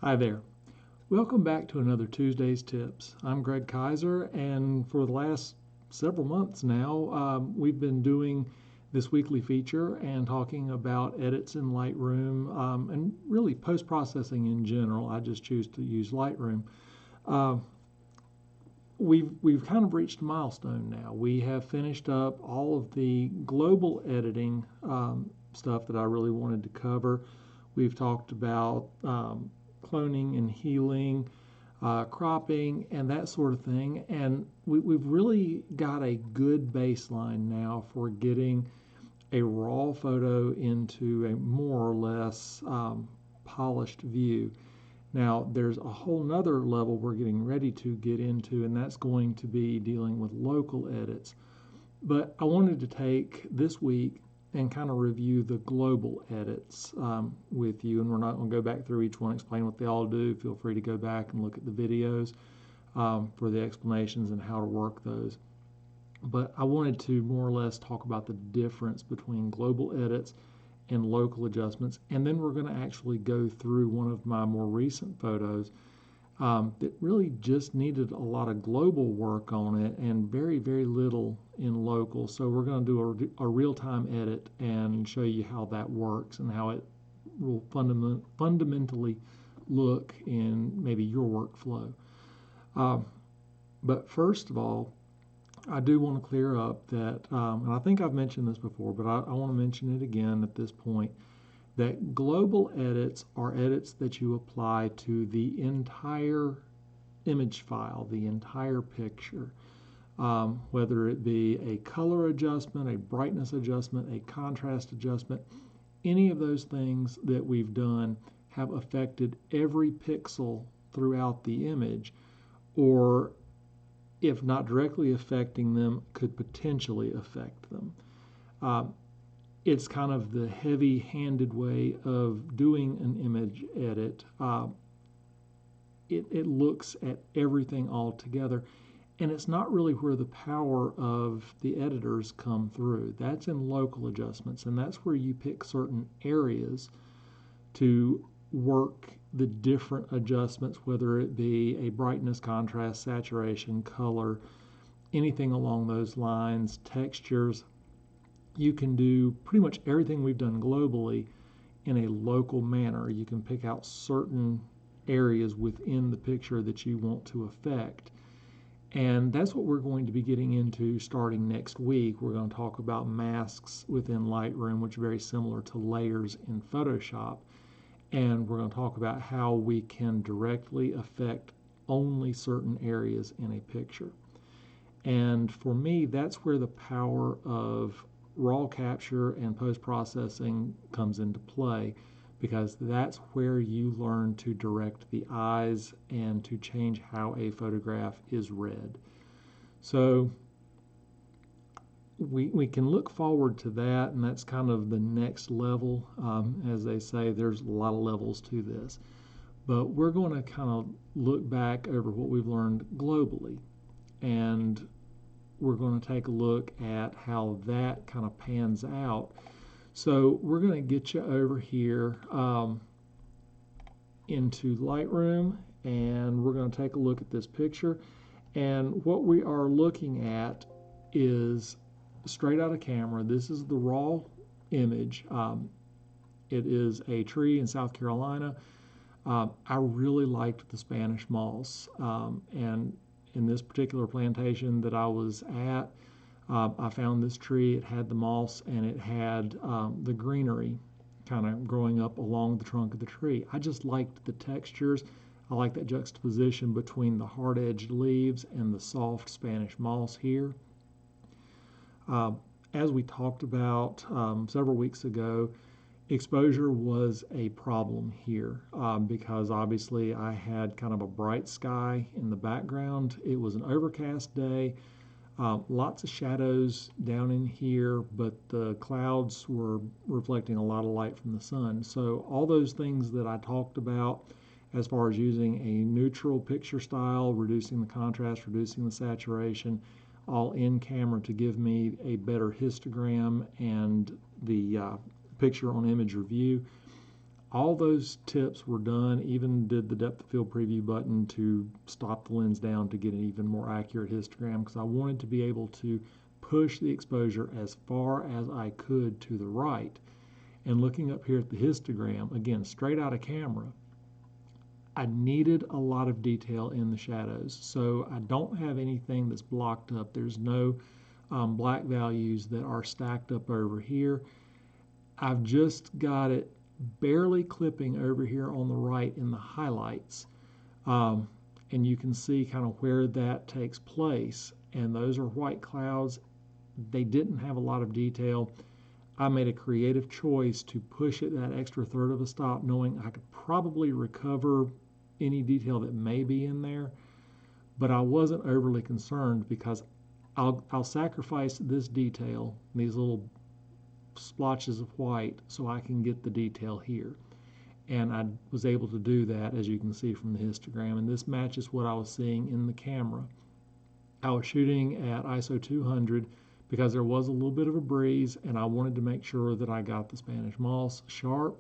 Hi there. Welcome back to another Tuesday's Tips. I'm Greg Kaiser, and for the last several months now, we've been doing this weekly feature and talking about edits in Lightroom and really post-processing in general. I just choose to use Lightroom. Uh, we've kind of reached a milestone now. We have finished up all of the global editing stuff that I really wanted to cover. We've talked about cloning and healing, cropping, and that sort of thing. And we've really got a good baseline now for getting a raw photo into a more or less polished view. Now, there's a whole nother level we're getting ready to get into, and that's going to be dealing with local edits. But I wanted to take this week and kind of review the global edits with you, and we're not going to go back through each one, explain what they all do. Feel free to go back and look at the videos for the explanations and how to work those. But I wanted to more or less talk about the difference between global edits and local adjustments, and then we're going to actually go through one of my more recent photos that really just needed a lot of global work on it and very, very little in local. So we're going to do a real-time edit and show you how that works and how it will fundamentally look in maybe your workflow. But first of all, I do want to clear up that, and I think I've mentioned this before, but I want to mention it again at this point, that global edits are edits that you apply to the entire image file, the entire picture, whether it be a color adjustment, a brightness adjustment, a contrast adjustment. Any of those things that we've done have affected every pixel throughout the image, or if not directly affecting them, could potentially affect them. It's kind of the heavy-handed way of doing an image edit. It looks at everything all together, and it's not really where the power of the editors come through. That's in local adjustments, and that's where you pick certain areas to work the different adjustments, whether it be a brightness, contrast, saturation, color, anything along those lines, textures. You can do pretty much everything we've done globally in a local manner. You can pick out certain areas within the picture that you want to affect. And that's what we're going to be getting into starting next week. We're going to talk about masks within Lightroom, which is very similar to layers in Photoshop. And we're going to talk about how we can directly affect only certain areas in a picture. And for me, that's where the power of raw capture and post-processing comes into play, because that's where you learn to direct the eyes and to change how a photograph is read. So we can look forward to that, and that's kind of the next level. As they say, there's a lot of levels to this. But we're going to kind of look back over what we've learned globally, and we're going to take a look at how that kind of pans out. So we're going to get you over here into Lightroom, and we're going to take a look at this picture. And what we are looking at is straight out of camera. This is the raw image. It is a tree in South Carolina. I really liked the Spanish moss, and in this particular plantation that I was at, I found this tree. It had the moss and it had the greenery kind of growing up along the trunk of the tree. I just liked the textures. I like that juxtaposition between the hard-edged leaves and the soft Spanish moss here. As we talked about several weeks ago, exposure was a problem here because obviously I had kind of a bright sky in the background. It was an overcast day, lots of shadows down in here, but the clouds were reflecting a lot of light from the sun. So all those things that I talked about as far as using a neutral picture style, reducing the contrast, reducing the saturation, all in camera to give me a better histogram and the picture on image review, all those tips were done, even did the depth of field preview button to stop the lens down to get an even more accurate histogram, because I wanted to be able to push the exposure as far as I could to the right. And looking up here at the histogram, again, straight out of camera, I needed a lot of detail in the shadows. So I don't have anything that's blocked up. There's no black values that are stacked up over here. I've just got it barely clipping over here on the right in the highlights. And you can see kind of where that takes place. And those are white clouds. They didn't have a lot of detail. I made a creative choice to push it that extra third of a stop, knowing I could probably recover any detail that may be in there, but I wasn't overly concerned because I'll sacrifice this detail, these little splotches of white, so I can get the detail here. And I was able to do that, as you can see from the histogram, and this matches what I was seeing in the camera. I was shooting at ISO 200 because there was a little bit of a breeze, and I wanted to make sure that I got the Spanish moss sharp.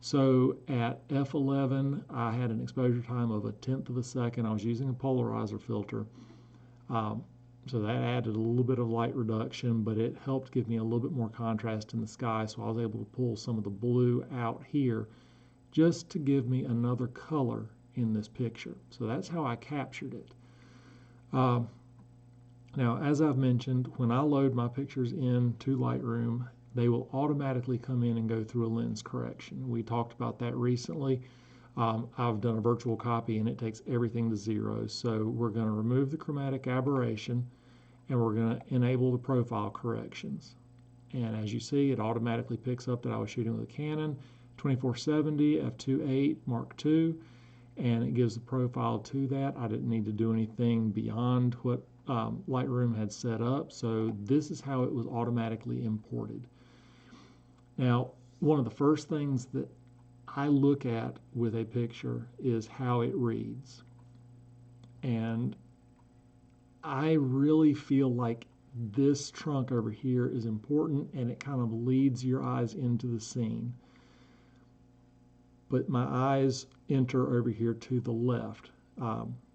So at f11, I had an exposure time of 1/10 of a second. I was using a polarizer filter. So that added a little bit of light reduction, but it helped give me a little bit more contrast in the sky. So I was able to pull some of the blue out here just to give me another color in this picture. So that's how I captured it. Now, as I've mentioned, when I load my pictures into Lightroom, they will automatically come in and go through a lens correction. We talked about that recently. I've done a virtual copy and it takes everything to 0. So we're going to remove the chromatic aberration and we're going to enable the profile corrections. And as you see, it automatically picks up that I was shooting with a Canon 2470 f2.8 Mark II, and it gives the profile to that. I didn't need to do anything beyond what Lightroom had set up, so this is how it was automatically imported. Now, one of the first things that I look at with a picture is how it reads. And I really feel like this trunk over here is important, and it kind of leads your eyes into the scene. But my eyes enter over here to the left.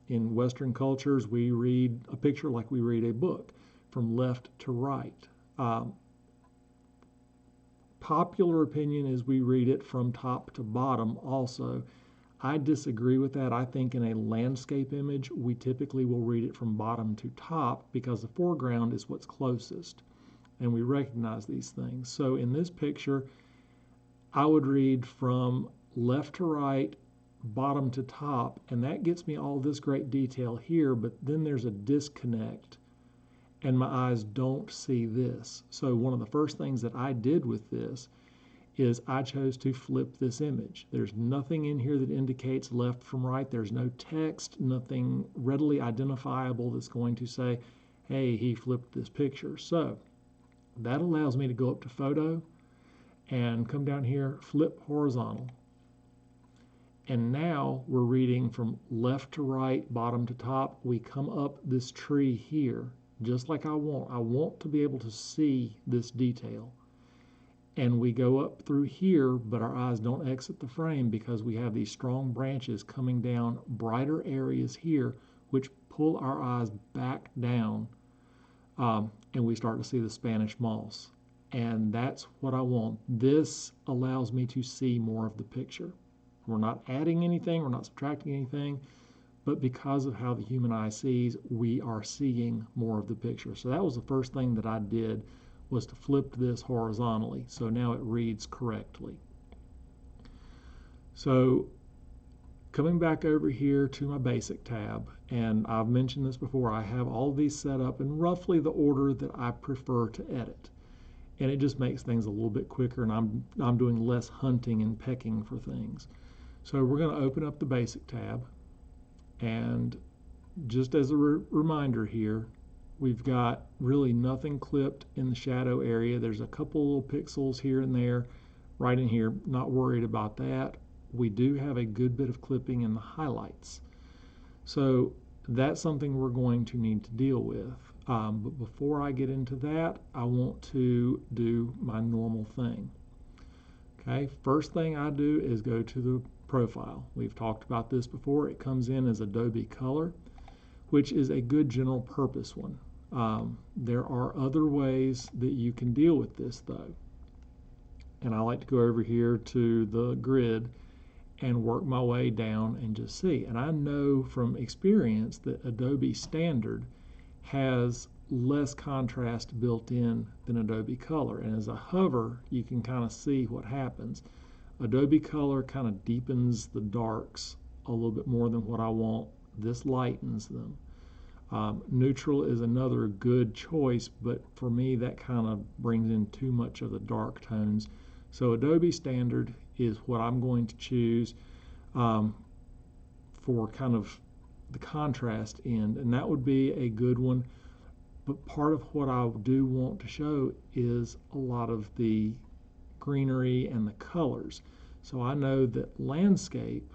In Western cultures, we read a picture like we read a book, from left to right. Popular opinion is we read it from top to bottom also. I disagree with that. I think in a landscape image, we typically will read it from bottom to top because the foreground is what's closest, and we recognize these things. So in this picture, I would read from left to right, bottom to top, and that gets me all this great detail here, but then there's a disconnect and my eyes don't see this. So one of the first things that I did with this is I chose to flip this image. There's nothing in here that indicates left from right. There's no text, nothing readily identifiable that's going to say, hey, he flipped this picture. So that allows me to go up to photo and come down here, flip horizontal. And now we're reading from left to right, bottom to top. We come up this tree here, just like I want. I want to be able to see this detail. And we go up through here, but our eyes don't exit the frame because we have these strong branches coming down brighter areas here, which pull our eyes back down, and we start to see the Spanish moss. And that's what I want. This allows me to see more of the picture. We're not adding anything, we're not subtracting anything, but because of how the human eye sees, we are seeing more of the picture. So that was the first thing that I did, was to flip this horizontally. So now it reads correctly. So coming back over here to my basic tab, and I've mentioned this before, I have all of these set up in roughly the order that I prefer to edit. And it just makes things a little bit quicker, and I'm doing less hunting and pecking for things. So we're going to open up the basic tab, and just as a reminder here, we've got really nothing clipped in the shadow area. There's a couple little pixels here and there, right in here. Not worried about that. We do have a good bit of clipping in the highlights. So that's something we're going to need to deal with. But before I get into that, I want to do my normal thing. Okay, first thing I do is go to the profile. We've talked about this before. It comes in as Adobe Color, which is a good general purpose one. There are other ways that you can deal with this though. And I like to go over here to the grid and work my way down and just see. And I know from experience that Adobe Standard has less contrast built in than Adobe Color. And as I hover, you can kind of see what happens. Adobe Color kind of deepens the darks a little bit more than what I want. This lightens them. Neutral is another good choice, but for me that kind of brings in too much of the dark tones. So Adobe Standard is what I'm going to choose for kind of the contrast end, and that would be a good one. But part of what I do want to show is a lot of the greenery and the colors. So I know that landscape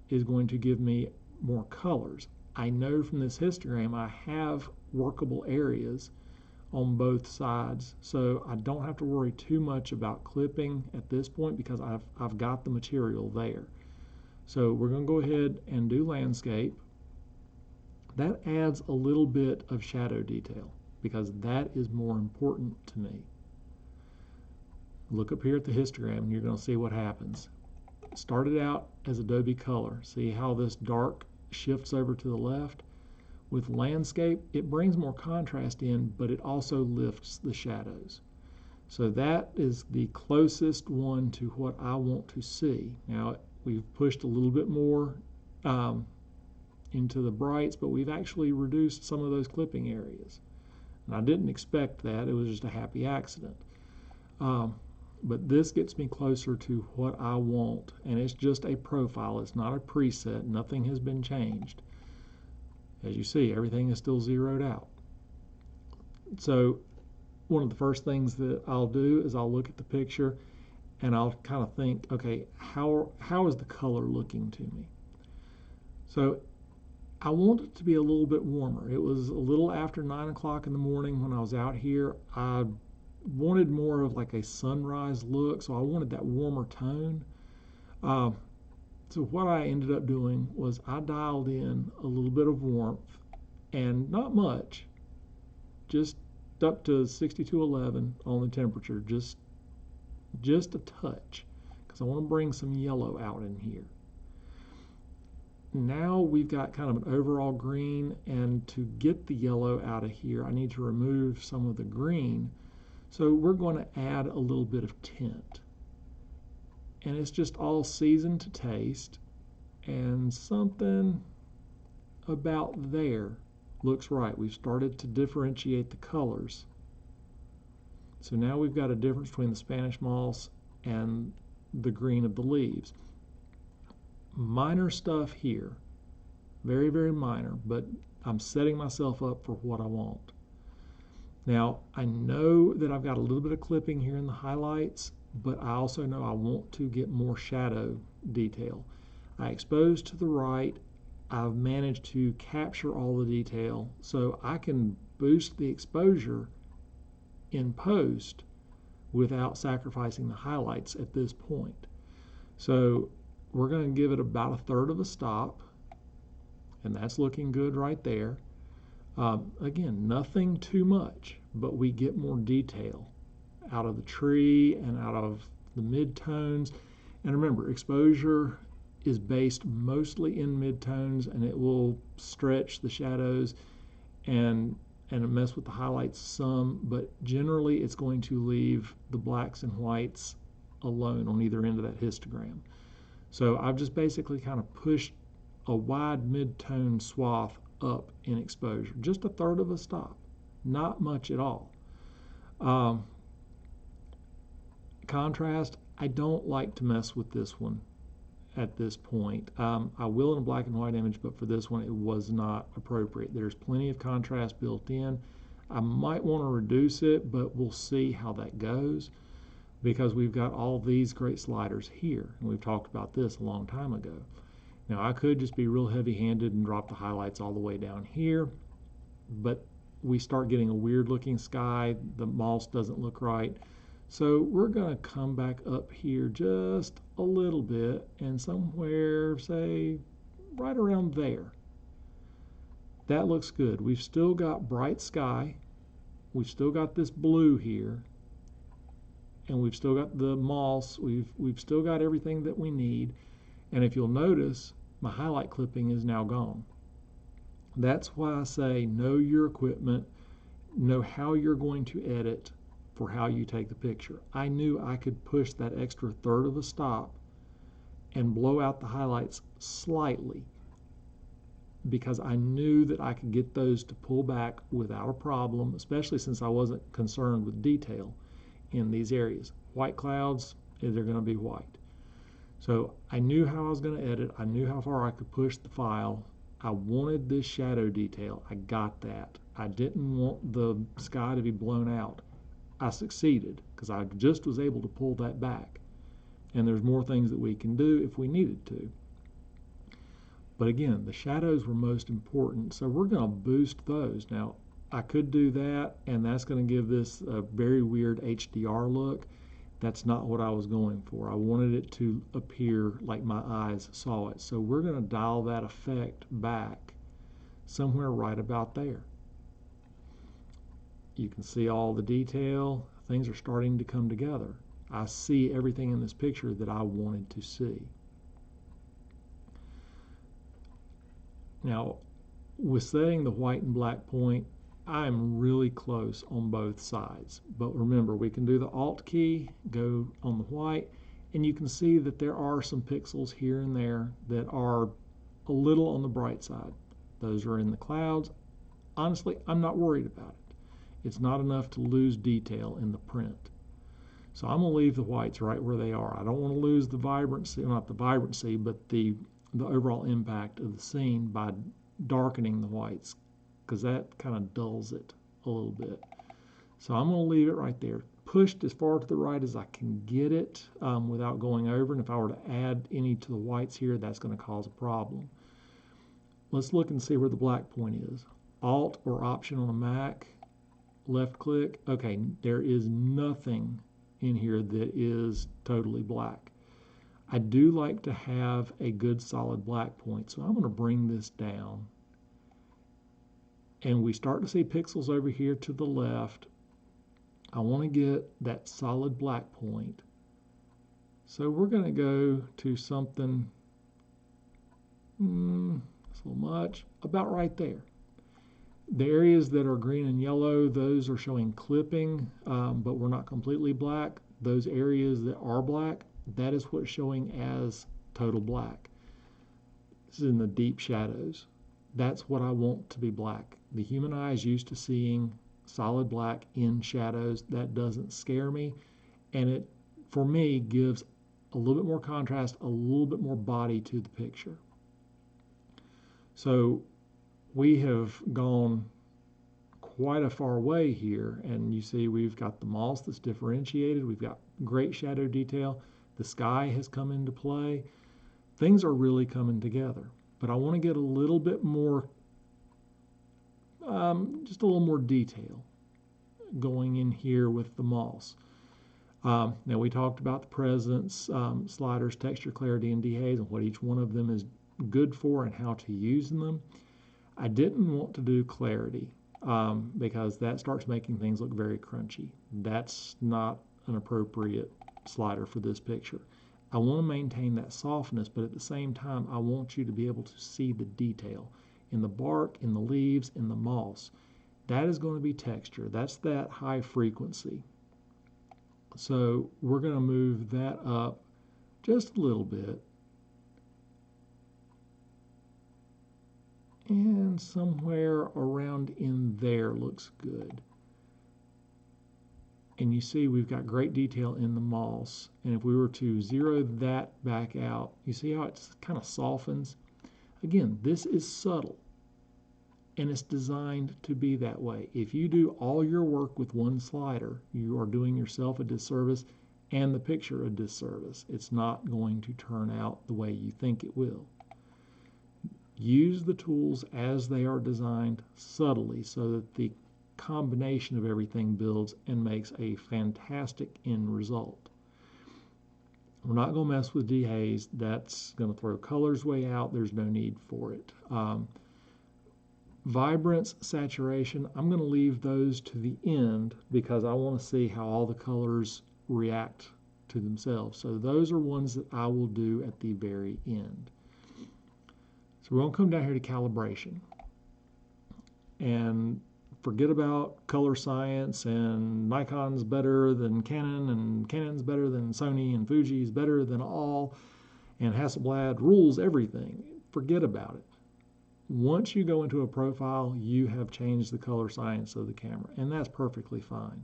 is going to give me more colors. I know from this histogram I have workable areas on both sides, so I don't have to worry too much about clipping at this point because I've got the material there. So we're going to go ahead and do landscape. That adds a little bit of shadow detail because that is more important to me. Look up here at the histogram and you're going to see what happens. It started out as Adobe Color. See how this dark shifts over to the left? With landscape, it brings more contrast in, but it also lifts the shadows. So that is the closest one to what I want to see. Now, we've pushed a little bit more into the brights, but we've actually reduced some of those clipping areas. And I didn't expect that. It was just a happy accident. But this gets me closer to what I want, and it's just a profile. It's not a preset. Nothing has been changed. As you see, everything is still zeroed out. So one of the first things that I'll do is I'll look at the picture and I'll kind of think, okay, how is the color looking to me? So I want it to be a little bit warmer. It was a little after 9 o'clock in the morning when I was out here. I wanted more of like a sunrise look, so I wanted that warmer tone. So what I ended up doing was I dialed in a little bit of warmth, and not much, just up to 6211 on the temperature, just a touch, because I want to bring some yellow out in here. Now we've got kind of an overall green, and to get the yellow out of here, I need to remove some of the green. So we're going to add a little bit of tint. And it's just all seasoned to taste, and something about there looks right. We've started to differentiate the colors. So now we've got a difference between the Spanish moss and the green of the leaves. Minor stuff here, very, very minor, but I'm setting myself up for what I want. Now, I know that I've got a little bit of clipping here in the highlights, but I also know I want to get more shadow detail. I exposed to the right. I've managed to capture all the detail, so I can boost the exposure in post without sacrificing the highlights at this point. So we're going to give it about 1/3 of a stop, and that's looking good right there. Again, nothing too much, but we get more detail out of the tree and out of the midtones. And remember, exposure is based mostly in midtones, and it will stretch the shadows and mess with the highlights some, but generally it's going to leave the blacks and whites alone on either end of that histogram. So I've just basically kind of pushed a wide mid-tone swath up in exposure, just 1/3 of a stop, not much at all. Contrast, I don't like to mess with this one at this point. I will in a black and white image, but for this one it was not appropriate. There's plenty of contrast built in. I might want to reduce it, but we'll see how that goes because we've got all these great sliders here, and we've talked about this a long time ago. Now I could just be real heavy-handed and drop the highlights all the way down here, but we start getting a weird looking sky. The moss doesn't look right. So we're going to come back up here just a little bit and somewhere, say, right around there. That looks good. We've still got bright sky. We've still got this blue here. And we've still got the moss. We've still got everything that we need. And if you'll notice, my highlight clipping is now gone. That's why I say know your equipment, know how you're going to edit for how you take the picture. I knew I could push that extra third of a stop and blow out the highlights slightly because I knew that I could get those to pull back without a problem, especially since I wasn't concerned with detail in these areas. White clouds, they're going to be white. So I knew how I was going to edit. I knew how far I could push the file. I wanted this shadow detail. I got that. I didn't want the sky to be blown out. I succeeded because I just was able to pull that back. And there's more things that we can do if we needed to. But again, the shadows were most important, so we're going to boost those. Now, I could do that, and that's going to give this a very weird HDR look. That's not what I was going for. I wanted it to appear like my eyes saw it. So we're going to dial that effect back somewhere right about there. You can see all the detail. Things are starting to come together. I see everything in this picture that I wanted to see. Now, with setting the white and black point, I'm really close on both sides. But remember, we can do the Alt key, go on the white, and you can see that there are some pixels here and there that are a little on the bright side. Those are in the clouds. Honestly, I'm not worried about it. It's not enough to lose detail in the print. So I'm going to leave the whites right where they are. I don't want to lose the vibrancy, not the vibrancy, but the overall impact of the scene by darkening the whites, because that kind of dulls it a little bit. So I'm going to leave it right there, pushed as far to the right as I can get it without going over. And if I were to add any to the whites here, that's going to cause a problem. Let's look and see where the black point is. Alt or Option on a Mac, left click. Okay, there is nothing in here that is totally black. I do like to have a good solid black point, so I'm going to bring this down. And we start to see pixels over here to the left. I want to get that solid black point. So we're going to go to something, it's a little much, about right there. The areas that are green and yellow, those are showing clipping, but we're not completely black. Those areas that are black, that is what's showing as total black. This is in the deep shadows. That's what I want to be black. The human eye is used to seeing solid black in shadows. That doesn't scare me, and it, for me, gives a little bit more contrast, a little bit more body to the picture. So we have gone quite a far way here, and you see we've got the moss that's differentiated. We've got great shadow detail. The sky has come into play. Things are really coming together, but I want to get a little bit more, just a little more detail going in here with the moss. Now we talked about the presence, sliders, texture, clarity, and dehaze, and what each one of them is good for and how to use them. I didn't want to do clarity because that starts making things look very crunchy. That's not an appropriate slider for this picture. I want to maintain that softness, but at the same time, I want you to be able to see the detail in the bark, in the leaves, in the moss. That is going to be texture. That's that high frequency. So we're going to move that up just a little bit. And somewhere around in there looks good. And you see we've got great detail in the moss. And if we were to zero that back out, you see how it kind of softens? Again, this is subtle. And it's designed to be that way. If you do all your work with one slider, you are doing yourself a disservice and the picture a disservice. It's not going to turn out the way you think it will. Use the tools as they are designed subtly so that the combination of everything builds and makes a fantastic end result. We're not going to mess with dehaze. That's going to throw colors way out. There's no need for it. Vibrance, saturation, I'm going to leave those to the end because I want to see how all the colors react to themselves. So those are ones that I will do at the very end. So we're going to come down here to calibration and forget about color science and Nikon's better than Canon and Canon's better than Sony and Fuji's better than all and Hasselblad rules everything. Forget about it. Once you go into a profile, you have changed the color science of the camera, and that's perfectly fine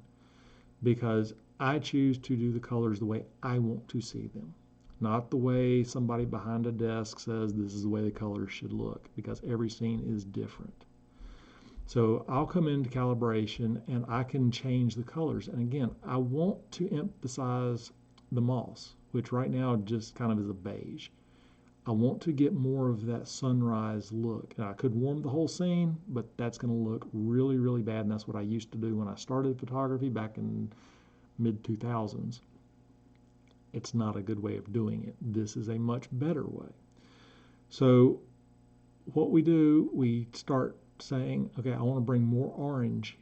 because I choose to do the colors the way I want to see them, not the way somebody behind a desk says this is the way the colors should look, because every scene is different. So I'll come into calibration and I can change the colors. And again, I want to emphasize the moss, which right now just kind of is a beige. I want to get more of that sunrise look. Now, I could warm the whole scene, but that's going to look really, really bad. And that's what I used to do when I started photography back in mid-2000s. It's not a good way of doing it. This is a much better way. So what we do, we start saying, okay, I want to bring more orange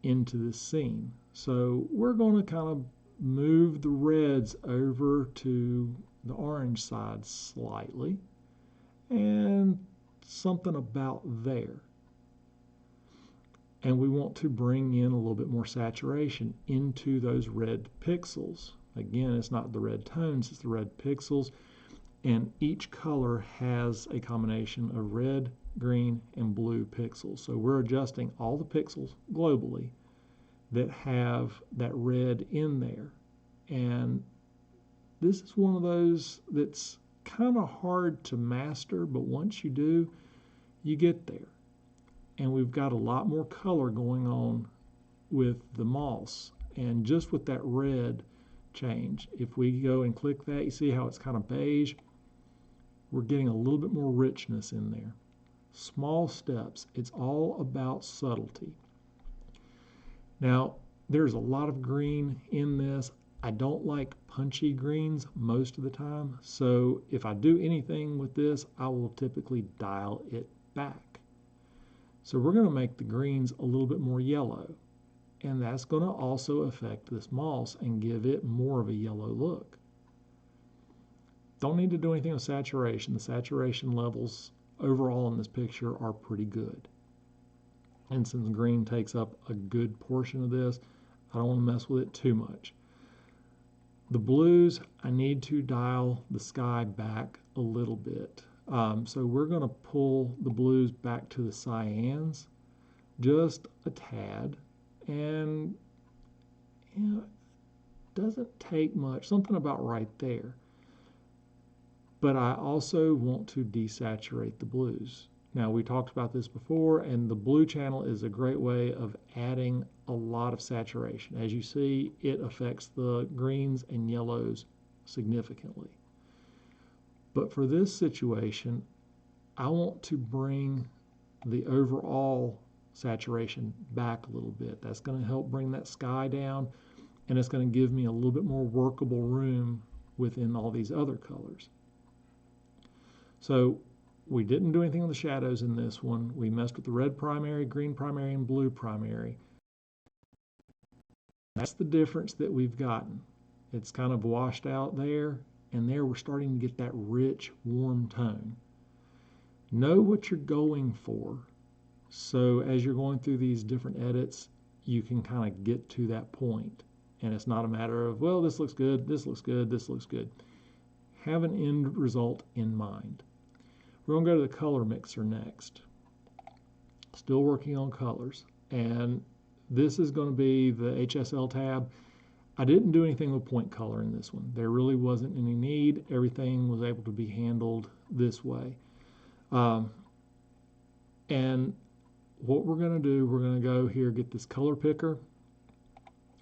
into this scene. So we're going to kind of move the reds over to the orange side slightly and something about there. And we want to bring in a little bit more saturation into those red pixels. Again, it's not the red tones, it's the red pixels. And each color has a combination of red, green, and blue pixels. So we're adjusting all the pixels globally that have that red in there. And this is one of those that's kind of hard to master, but once you do, you get there. And we've got a lot more color going on with the moss. And just with that red change, if we go and click that, you see how it's kind of beige? We're getting a little bit more richness in there. Small steps. It's all about subtlety. Now, there's a lot of green in this. I don't like punchy greens most of the time, so if I do anything with this, I will typically dial it back. So we're going to make the greens a little bit more yellow, and that's going to also affect this moss and give it more of a yellow look. Don't need to do anything with saturation. The saturation levels overall in this picture are pretty good. And since green takes up a good portion of this, I don't want to mess with it too much. The blues, I need to dial the sky back a little bit. So we're going to pull the blues back to the cyans just a tad. And you know, it doesn't take much, something about right there. But I also want to desaturate the blues. Now, we talked about this before, and the blue channel is a great way of adding a lot of saturation. As you see, it affects the greens and yellows significantly. But for this situation, I want to bring the overall saturation back a little bit. That's going to help bring that sky down, and it's going to give me a little bit more workable room within all these other colors. So we didn't do anything on the shadows in this one. We messed with the red primary, green primary, and blue primary. That's the difference that we've gotten. It's kind of washed out there, and there we're starting to get that rich, warm tone. Know what you're going for, so as you're going through these different edits, you can kind of get to that point. And it's not a matter of, well, this looks good, this looks good, this looks good. Have an end result in mind. We're going to go to the color mixer next. Still working on colors. And this is going to be the HSL tab. I didn't do anything with point color in this one. There really wasn't any need. Everything was able to be handled this way. And what we're going to do, we're going to go here, get this color picker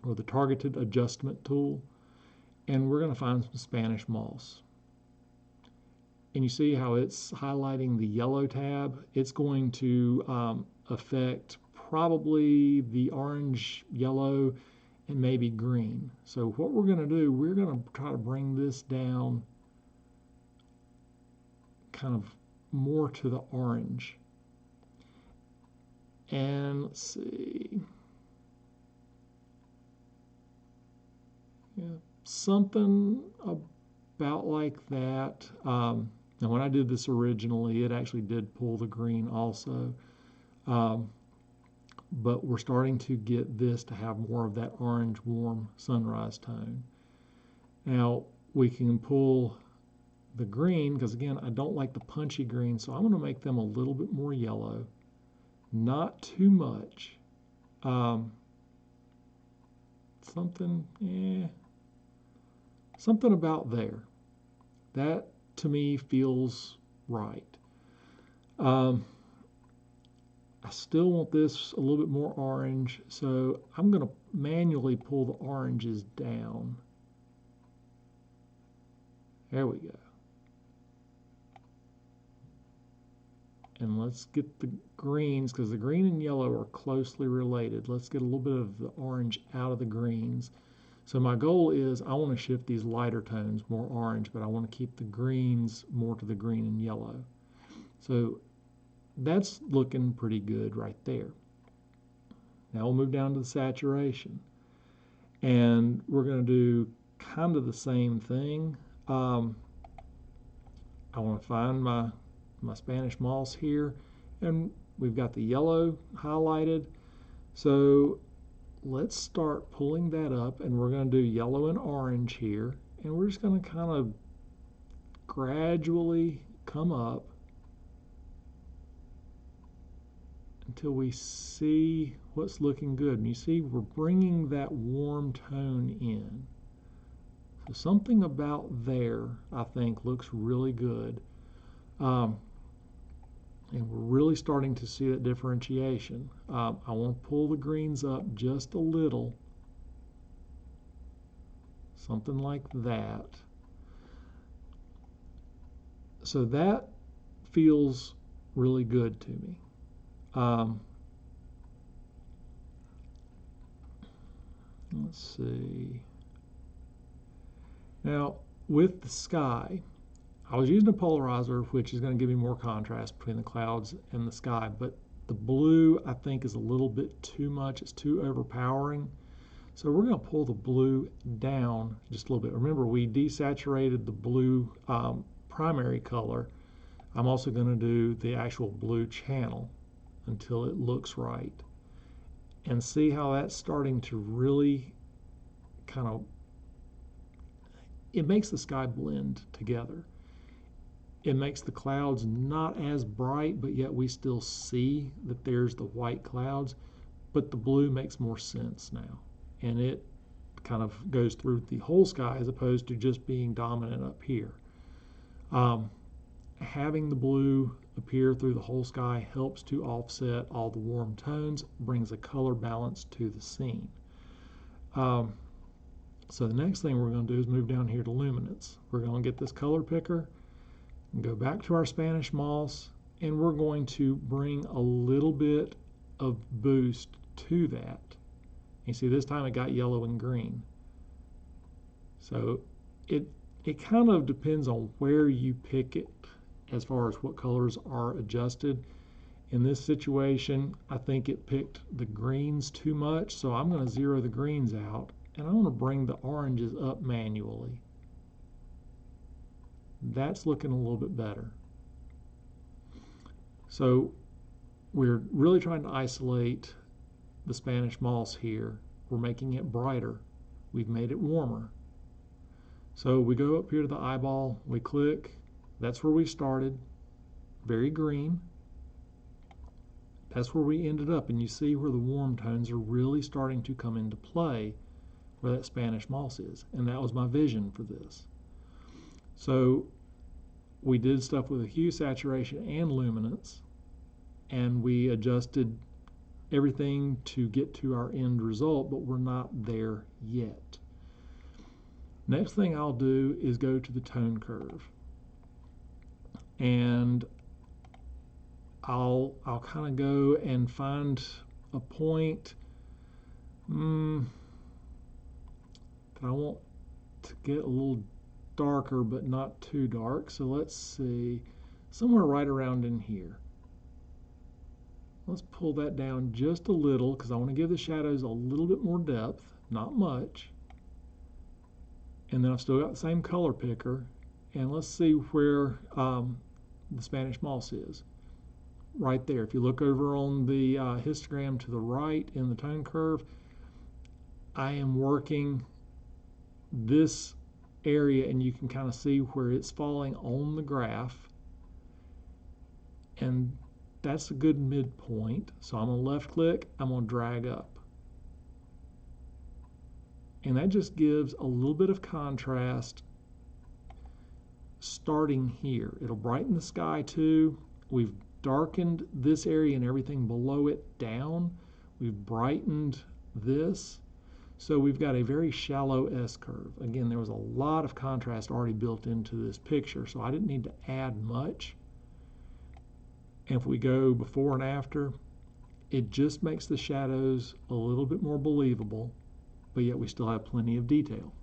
or the targeted adjustment tool, and we're going to find some Spanish moss. And you see how it's highlighting the yellow tab. It's going to affect probably the orange, yellow, and maybe green. So what we're going to do, we're going to try to bring this down kind of more to the orange. And let's see. Yeah, something about like that. Now when I did this originally, it actually did pull the green also. But we're starting to get this to have more of that orange warm sunrise tone. Now we can pull the green, because again, I don't like the punchy green, so I'm going to make them a little bit more yellow. Not too much. Something about there. That to me feels right. I still want this a little bit more orange, so I'm going to manually pull the oranges down. There we go. And let's get the greens, because the green and yellow are closely related. Let's get a little bit of the orange out of the greens. So my goal is I want to shift these lighter tones more orange, but I want to keep the greens more to the green and yellow. So that's looking pretty good right there. Now we'll move down to the saturation. And we're going to do kind of the same thing. I want to find my Spanish moss here, and we've got the yellow highlighted. So let's start pulling that up, and we're going to do yellow and orange here, and we're just going to kind of gradually come up until we see what's looking good. And you see we're bringing that warm tone in. So something about there, I think, looks really good. And we're really starting to see that differentiation. I want to pull the greens up just a little. Something like that. So that feels really good to me. Let's see. Now, with the sky, I was using a polarizer, which is going to give me more contrast between the clouds and the sky, but the blue, I think, is a little bit too much. It's too overpowering. So we're going to pull the blue down just a little bit. Remember, we desaturated the blue primary color. I'm also going to do the actual blue channel until it looks right. And see how that's starting to really kind of, it makes the sky blend together. It makes the clouds not as bright, but yet we still see that there's the white clouds, but the blue makes more sense now. And it kind of goes through the whole sky as opposed to just being dominant up here. Having the blue appear through the whole sky helps to offset all the warm tones, brings a color balance to the scene. So the next thing we're going to do is move down here to luminance. We're going to get this color picker and go back to our Spanish moss, and we're going to bring a little bit of boost to that. You see, this time it got yellow and green. So it kind of depends on where you pick it as far as what colors are adjusted. In this situation, I think it picked the greens too much, so I'm going to zero the greens out, and I want to bring the oranges up manually. That's looking a little bit better. So we're really trying to isolate the Spanish moss here. We're making it brighter. We've made it warmer. So we go up here to the eyeball, we click, that's where we started, very green. That's where we ended up, and you see where the warm tones are really starting to come into play, where that Spanish moss is, and that was my vision for this. So we did stuff with a hue, saturation, and luminance, and we adjusted everything to get to our end result, but we're not there yet. Next thing I'll do is go to the tone curve, and I'll kind of go and find a point that I want to get a little darker, but not too dark. So let's see, somewhere right around in here. Let's pull that down just a little because I want to give the shadows a little bit more depth, not much. And then I've still got the same color picker. And let's see where the Spanish moss is. Right there. If you look over on the histogram to the right in the tone curve, I am working this area, and you can kind of see where it's falling on the graph. And that's a good midpoint. So I'm going to left click, I'm going to drag up. And that just gives a little bit of contrast starting here. It'll brighten the sky too. We've darkened this area and everything below it down. We've brightened this. So we've got a very shallow S-curve. Again, there was a lot of contrast already built into this picture, so I didn't need to add much. And if we go before and after, it just makes the shadows a little bit more believable, but yet we still have plenty of detail.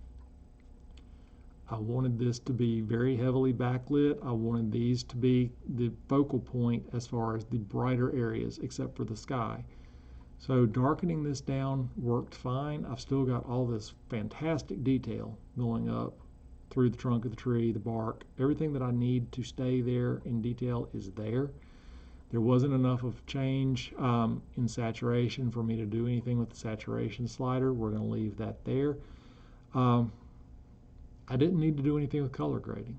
I wanted this to be very heavily backlit. I wanted these to be the focal point as far as the brighter areas, except for the sky. So darkening this down worked fine. I've still got all this fantastic detail going up through the trunk of the tree, the bark. Everything that I need to stay there in detail is there. There wasn't enough of change in saturation for me to do anything with the saturation slider. We're going to leave that there. I didn't need to do anything with color grading.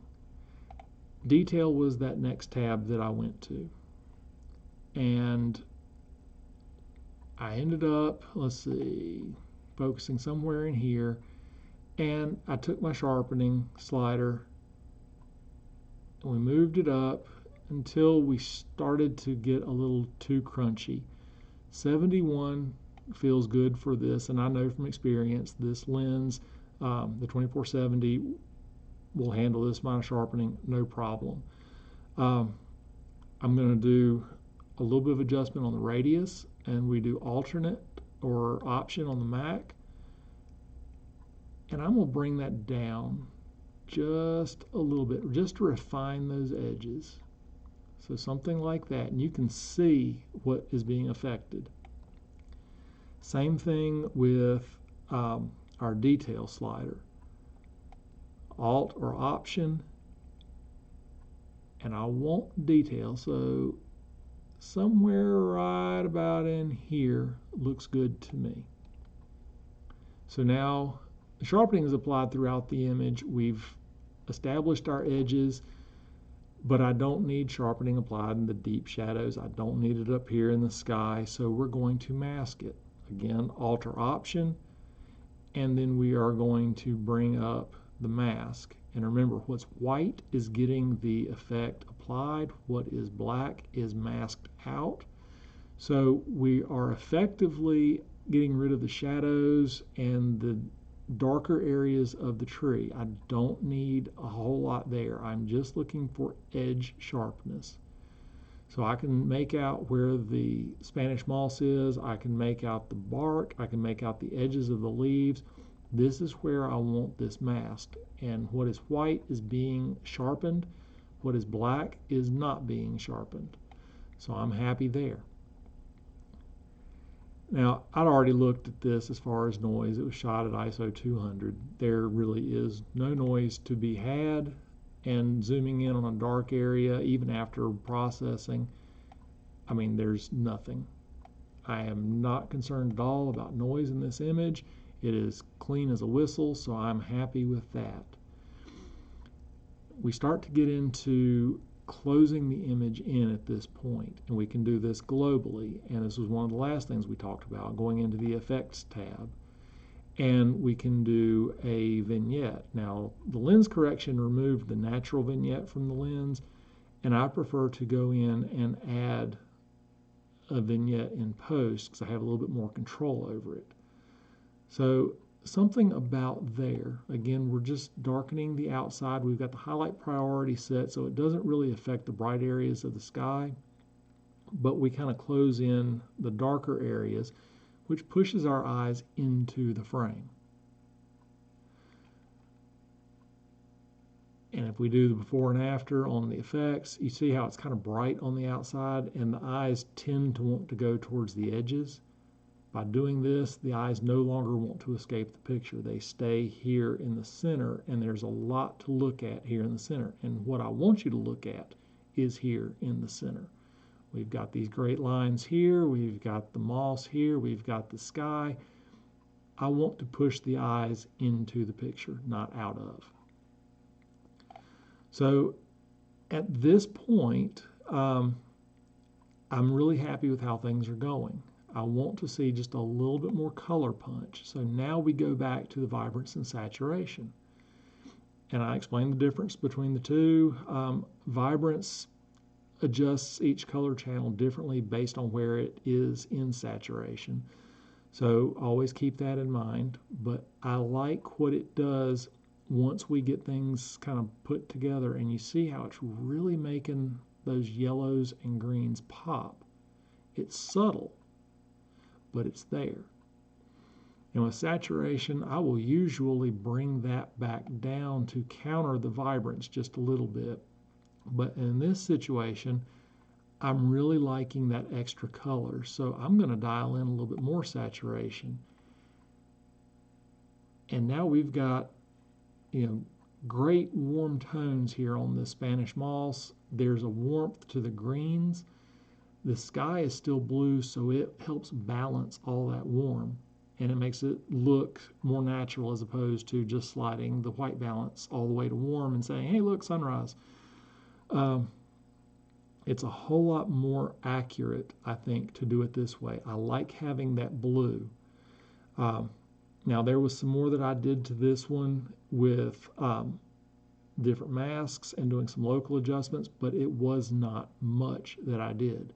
Detail was that next tab that I went to. And I ended up, let's see, focusing somewhere in here. And I took my sharpening slider and we moved it up until we started to get a little too crunchy. 71 feels good for this, and I know from experience this lens, the 2470, will handle this amount of sharpening no problem. I'm going to do a little bit of adjustment on the radius, and we do alternate or option on the Mac, and I'm going to bring that down just a little bit, just to refine those edges. So something like that, and you can see what is being affected. Same thing with our detail slider. Alt or option, and I want detail, so somewhere right about in here looks good to me. So now the sharpening is applied throughout the image. We've established our edges, but I don't need sharpening applied in the deep shadows. I don't need it up here in the sky, so we're going to mask it. Again, Alt or Option, and then we are going to bring up the mask. And remember, what's white is getting the effect applied. What is black is masked out. So we are effectively getting rid of the shadows and the darker areas of the tree. I don't need a whole lot there. I'm just looking for edge sharpness. So I can make out where the Spanish moss is, I can make out the bark, I can make out the edges of the leaves. This is where I want this masked. And what is white is being sharpened. What is black is not being sharpened. So I'm happy there. Now, I'd already looked at this as far as noise. It was shot at ISO 200. There really is no noise to be had, and zooming in on a dark area, even after processing, I mean, there's nothing. I am not concerned at all about noise in this image. It is clean as a whistle, so I'm happy with that. We start to get into closing the image in at this point, and we can do this globally, and this was one of the last things we talked about, going into the Effects tab, and we can do a vignette. Now, the lens correction removed the natural vignette from the lens, and I prefer to go in and add a vignette in post because I have a little bit more control over it. So something about there, again, we're just darkening the outside. We've got the highlight priority set so it doesn't really affect the bright areas of the sky. but we kind of close in the darker areas, which pushes our eyes into the frame. And if we do the before and after on the effects, you see how it's kind of bright on the outside and the eyes tend to want to go towards the edges. By doing this, the eyes no longer want to escape the picture. They stay here in the center, and there's a lot to look at here in the center. And what I want you to look at is here in the center. We've got these great lines here, we've got the moss here, we've got the sky. I want to push the eyes into the picture, not out of. So at this point, I'm really happy with how things are going. I want to see just a little bit more color punch. So now we go back to the vibrance and saturation. And I explained the difference between the two. Vibrance adjusts each color channel differently based on where it is in saturation. So always keep that in mind. But I like what it does once we get things kind of put together, and you see how it's really making those yellows and greens pop. It's subtle, but it's there. And with saturation, I will usually bring that back down to counter the vibrance just a little bit. But in this situation, I'm really liking that extra color, so I'm going to dial in a little bit more saturation. And now we've got, great warm tones here on the Spanish moss. There's a warmth to the greens. The sky is still blue, so it helps balance all that warm, and it makes it look more natural as opposed to just sliding the white balance all the way to warm and saying, hey, look, sunrise. It's a whole lot more accurate, I think, to do it this way. I like having that blue. Now, there was some more that I did to this one with different masks and doing some local adjustments, but it was not much that I did.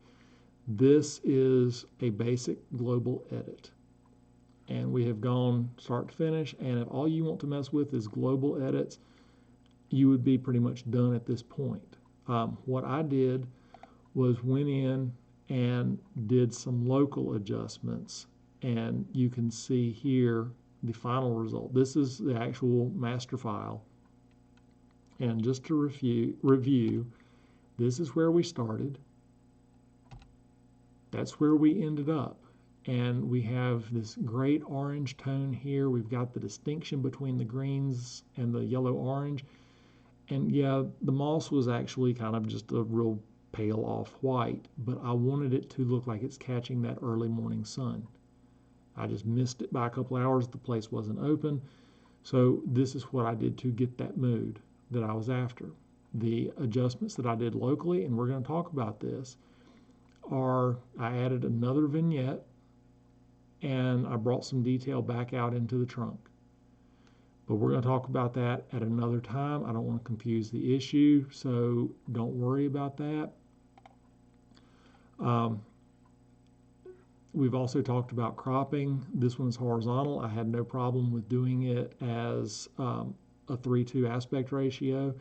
This is a basic global edit. And we have gone start to finish, and if all you want to mess with is global edits, you would be pretty much done at this point. What I did was went in and did some local adjustments, and you can see here the final result. This is the actual master file. And just to review, this is where we started. That's where we ended up. And we have this great orange tone here. We've got the distinction between the greens and the yellow-orange. And yeah, the moss was actually kind of just a real pale off-white, but I wanted it to look like it's catching that early morning sun. I just missed it by a couple hours. The place wasn't open. So this is what I did to get that mood that I was after. The adjustments that I did locally, and we're going to talk about this, are I added another vignette and I brought some detail back out into the trunk. But we're going to talk about that at another time. I don't want to confuse the issue, so don't worry about that. We've also talked about cropping. This one's horizontal. I had no problem with doing it as a 3:2 aspect ratio.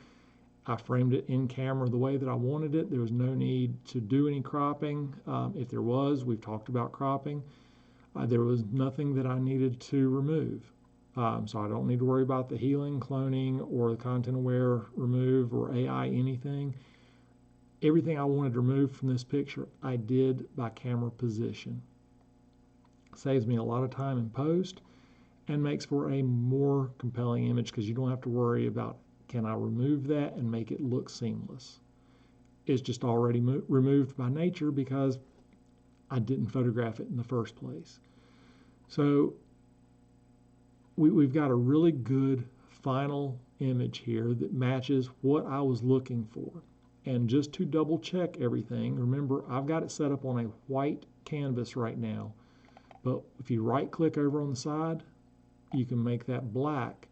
I framed it in camera the way that I wanted it. There was no need to do any cropping. If there was, we've talked about cropping. There was nothing that I needed to remove. So I don't need to worry about the healing, cloning, or the content aware remove, or AI anything. Everything I wanted to remove from this picture, I did by camera position. Saves me a lot of time in post and makes for a more compelling image because you don't have to worry about, can I remove that and make it look seamless? It's just already removed by nature because I didn't photograph it in the first place. So we've got a really good final image here that matches what I was looking for. And just to double check everything, remember I've got it set up on a white canvas right now. But if you right click over on the side, you can make that black.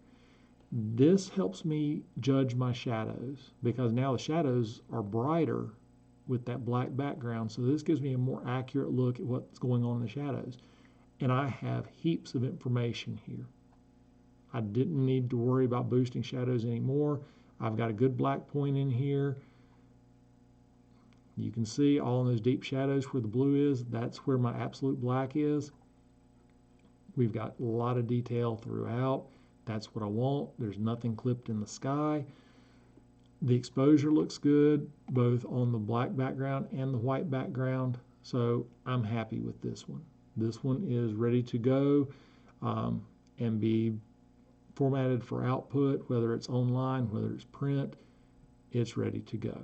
This helps me judge my shadows because now the shadows are brighter with that black background. So this gives me a more accurate look at what's going on in the shadows. And I have heaps of information here. I didn't need to worry about boosting shadows anymore. I've got a good black point in here. You can see all in those deep shadows where the blue is, that's where my absolute black is. We've got a lot of detail throughout. That's what I want. There's nothing clipped in the sky. The exposure looks good, both on the black background and the white background. So I'm happy with this one. This one is ready to go and be formatted for output, whether it's online, whether it's print, it's ready to go.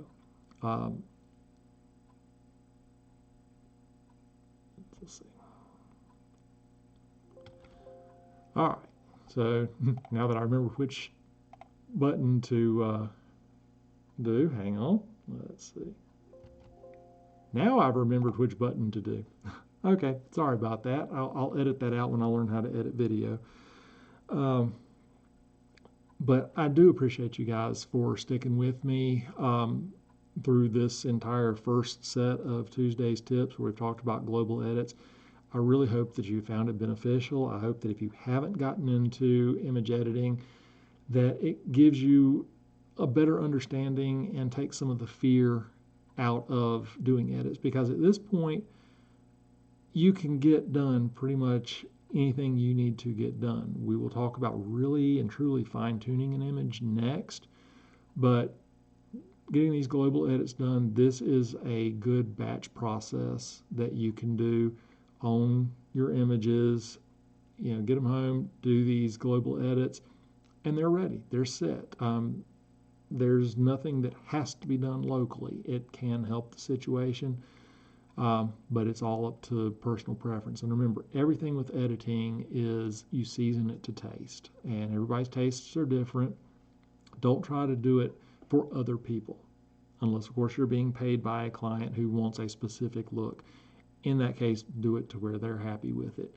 Let's see. All right, so now that I remember which button to do, hang on, let's see. Now I've remembered which button to do. Okay, sorry about that. I'll edit that out when I learn how to edit video. But I do appreciate you guys for sticking with me through this entire first set of Tuesday's tips where we've talked about global edits. I really hope that you found it beneficial. I hope that if you haven't gotten into image editing, that it gives you a better understanding and takes some of the fear out of doing edits, because at this point you can get done pretty much anything you need to get done. We will talk about really and truly fine-tuning an image next, but getting these global edits done, this is a good batch process that you can do on your images. You know, get them home, do these global edits, and they're ready. They're set. There's nothing that has to be done locally. It can help the situation, but it's all up to personal preference. And remember, everything with editing is you season it to taste, and everybody's tastes are different. Don't try to do it for other people, unless, of course, you're being paid by a client who wants a specific look. In that case, do it to where they're happy with it.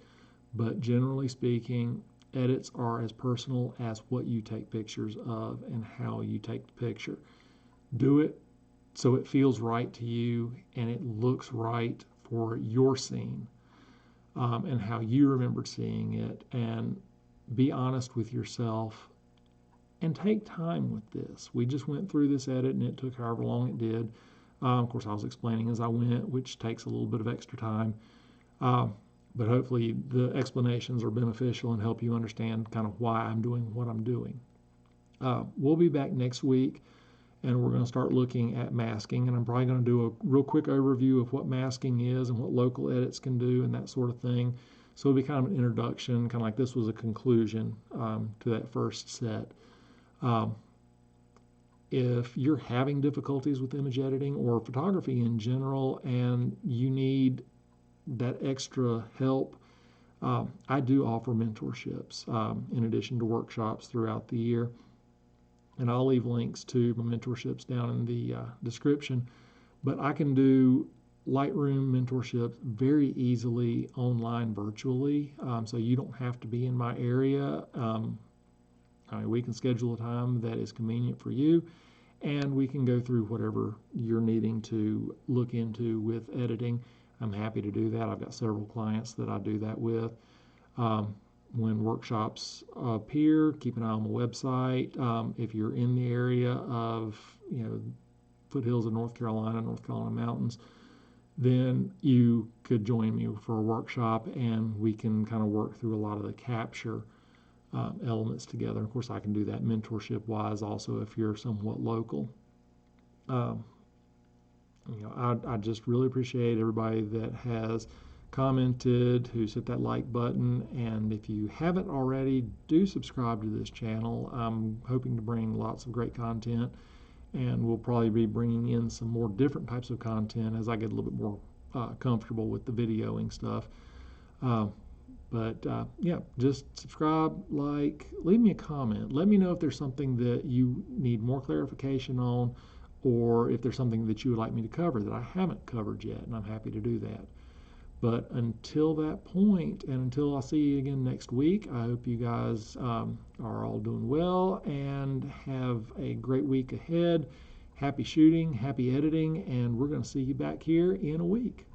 But generally speaking, edits are as personal as what you take pictures of and how you take the picture. Do it so it feels right to you and it looks right for your scene and how you remembered seeing it. And be honest with yourself and take time with this. We just went through this edit and it took however long it did. Of course, I was explaining as I went, which takes a little bit of extra time. But hopefully the explanations are beneficial and help you understand kind of why I'm doing what I'm doing. We'll be back next week, and we're going to start looking at masking, and I'm probably going to do a real quick overview of what masking is and what local edits can do and that sort of thing. So it'll be kind of an introduction, kind of like this was a conclusion to that first set. If you're having difficulties with image editing or photography in general and you need that extra help, I do offer mentorships in addition to workshops throughout the year. And I'll leave links to my mentorships down in the description. But I can do Lightroom mentorships very easily online virtually, so you don't have to be in my area. We can schedule a time that is convenient for you, and we can go through whatever you're needing to look into with editing. I'm happy to do that. I've got several clients that I do that with. When workshops appear, keep an eye on the website. If you're in the area of, foothills of North Carolina mountains, then you could join me for a workshop and we can kind of work through a lot of the capture elements together. Of course, I can do that mentorship wise also if you're somewhat local. I just really appreciate everybody that has commented, who's hit that like button, and if you haven't already, do subscribe to this channel. I'm hoping to bring lots of great content, and we'll probably be bringing in some more different types of content as I get a little bit more comfortable with the videoing stuff. Just subscribe, like, leave me a comment. Let me know if there's something that you need more clarification on, or if there's something that you would like me to cover that I haven't covered yet, and I'm happy to do that. But until that point, and until I see you again next week, I hope you guys are all doing well and have a great week ahead. Happy shooting, happy editing, and we're going to see you back here in a week.